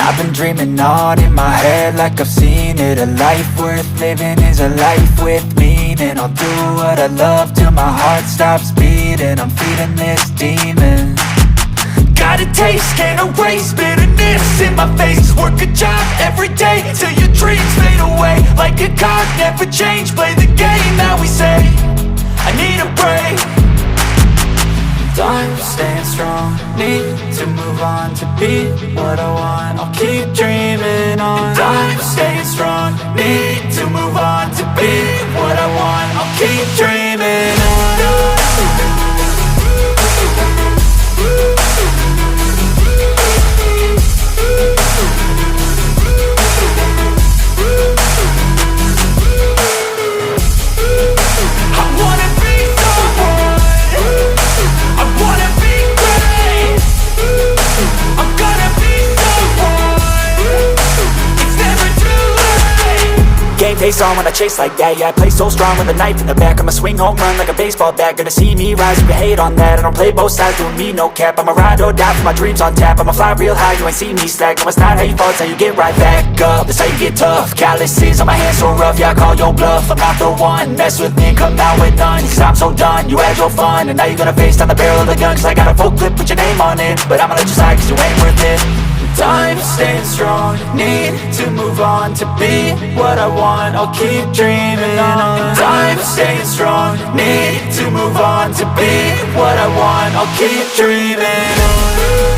I've been dreaming on in my head like I've seen it. A life worth living is a life with meaning. I'll do what I love till my heart stops beating. I'm feeding this demon. Got a taste, can't erase bitterness in my face. Work a job every day till your dreams fade away. Like a card, never change, play the game that we say. I need a break. I'm staying strong, need to move on to be what I want. I'll keep dreaming on. I'm staying strong, need to move on to be what I want. I'll keep dreaming on. Game face on when I chase like that. Yeah, I play so strong with a knife in the back. I'ma swing home run like a baseball bat. Gonna see me rise if you hate on that. I don't play both sides, doing me no cap. I'ma ride or die for my dreams on tap. I'ma fly real high, you ain't see me slack. No, it's not how you fall, it's how you get right back up. That's how you get tough. Calluses on my hands so rough, yeah, I call your bluff. I'm not the one, mess with me and come out with none. Cause I'm so done, you had your fun. And now you're gonna face down the barrel of the gun. Cause I got a full clip, put your name on it. But I'ma let you slide cause you ain't worth it. I'm staying strong, need to move on to be what I want. I'll keep dreaming on. I'm staying strong, need to move on to be what I want. I'll keep dreaming on.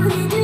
Every day